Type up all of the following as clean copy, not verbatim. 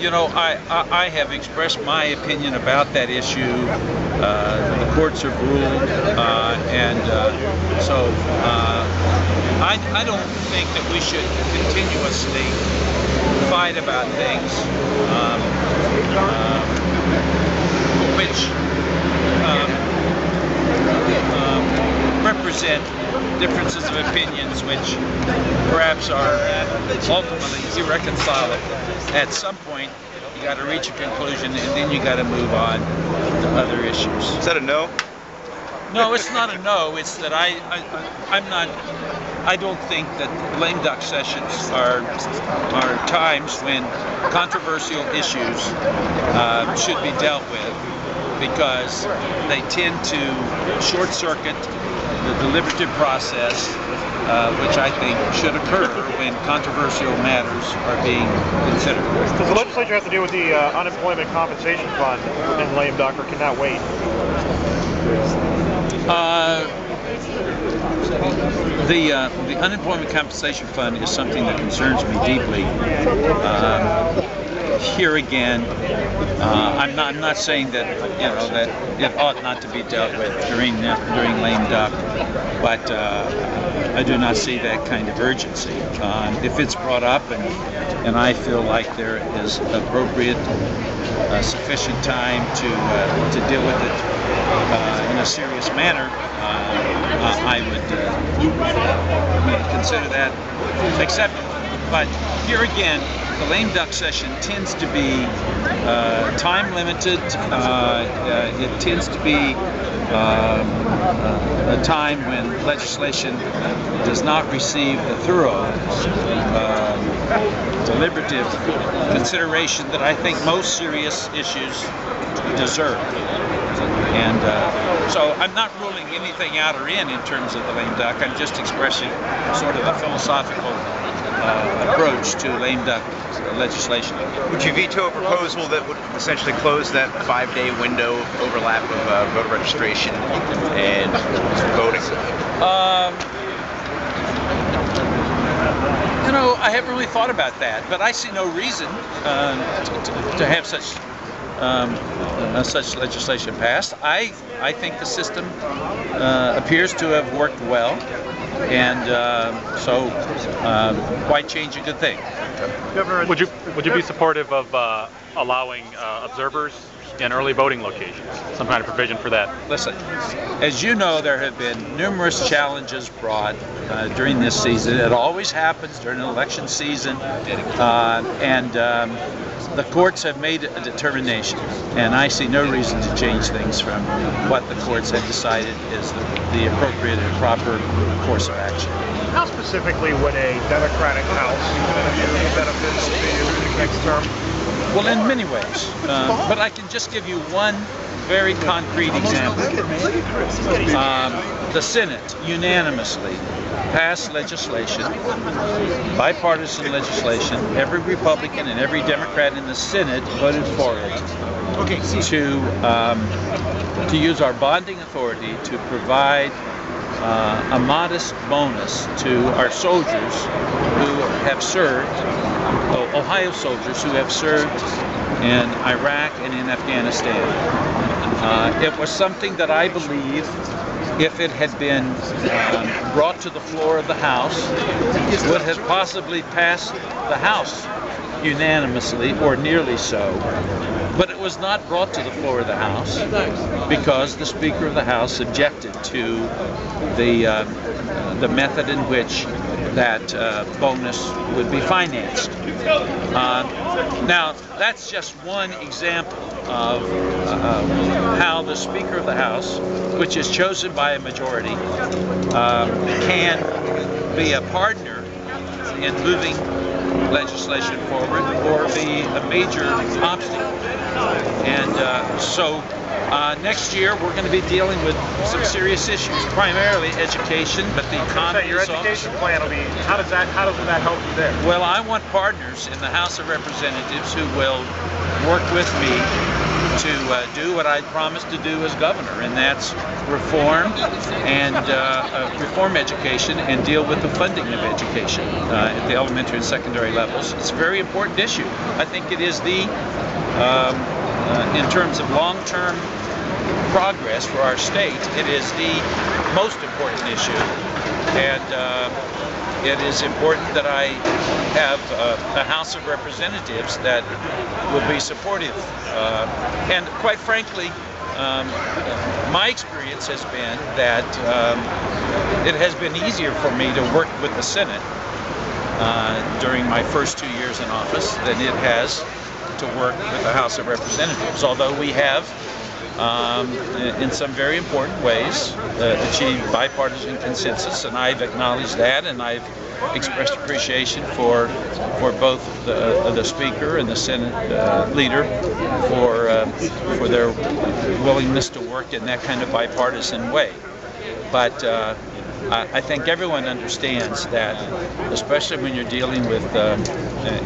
You know, I have expressed my opinion about that issue. The courts have ruled, and so I don't think that we should continuously fight about things which represent differences of opinions which perhaps are ultimately irreconcilable. At some point, you got to reach a conclusion, and then you got to move on to other issues. Is that a no? No, it's not a no. It's that I'm not. I don't think that lame duck sessions are times when controversial issues should be dealt with, because they tend to short circuit the deliberative process, which I think should occur when controversial matters are being considered. Does the legislature have to deal with the unemployment compensation fund in lame duck, or can that wait? The unemployment compensation fund is something that concerns me deeply. Here again, I'm not saying that that it ought not to be dealt with during lame duck, but I do not see that kind of urgency. If it's brought up and I feel like there is appropriate, sufficient time to deal with it in a serious manner, I would consider that acceptable. But here again, the lame duck session tends to be time limited. It tends to be a time when legislation does not receive the thorough deliberative consideration that I think most serious issues deserve. And so I'm not ruling anything out or in terms of the lame duck. I'm just expressing sort of a philosophical approach to lame duck legislation. Would you veto a proposal that would essentially close that 5-day window overlap of voter registration and voting? You know, I haven't really thought about that, but I see no reason to have such legislation passed. I think the system appears to have worked well, and so why change a good thing? Governor, would you be supportive of allowing observers in early voting locations, some kind of provision for that? Listen, as you know, there have been numerous challenges brought during this season. It always happens during an election season, and the courts have made a determination, and I see no reason to change things from what the courts have decided is the appropriate and proper course of action. How specifically would a Democratic House be beneficial to you next term? Well, in many ways, but I can just give you one very concrete example. The Senate unanimously passed legislation, bipartisan legislation. Every Republican and every Democrat in the Senate voted for it, to use our bonding authority to provide a modest bonus to our soldiers who have served, Ohio soldiers who have served in Iraq and in Afghanistan. It was something that I believe, if it had been brought to the floor of the House, would have possibly passed the House unanimously, or nearly so. But it was not brought to the floor of the House because the Speaker of the House objected to the method in which that bonus would be financed. Now, that's just one example of how the Speaker of the House, which is chosen by a majority, can be a partner in moving legislation forward or be a major obstacle. And so Next year, we're going to be dealing with some serious issues, primarily education, but the economy. Your education plan will be. How does that help you there? Well, I want partners in the House of Representatives who will work with me to do what I promised to do as governor, and that's reform education and deal with the funding of education at the elementary and secondary levels. It's a very important issue. I think it is the, in terms of long-term progress for our state, it is the most important issue, and it is important that I have a House of Representatives that will be supportive. And quite frankly, my experience has been that it has been easier for me to work with the Senate during my first 2 years in office than it has to work with the House of Representatives, although we have in some very important ways achieved bipartisan consensus, and I've acknowledged that, and I've expressed appreciation for both the Speaker and the Senate leader for their willingness to work in that kind of bipartisan way. But I think everyone understands that, especially when you're dealing with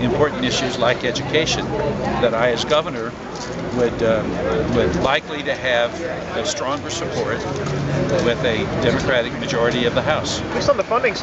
important issues like education, that I, as governor, would likely to have a stronger support with a Democratic majority of the House. Just on the funding side.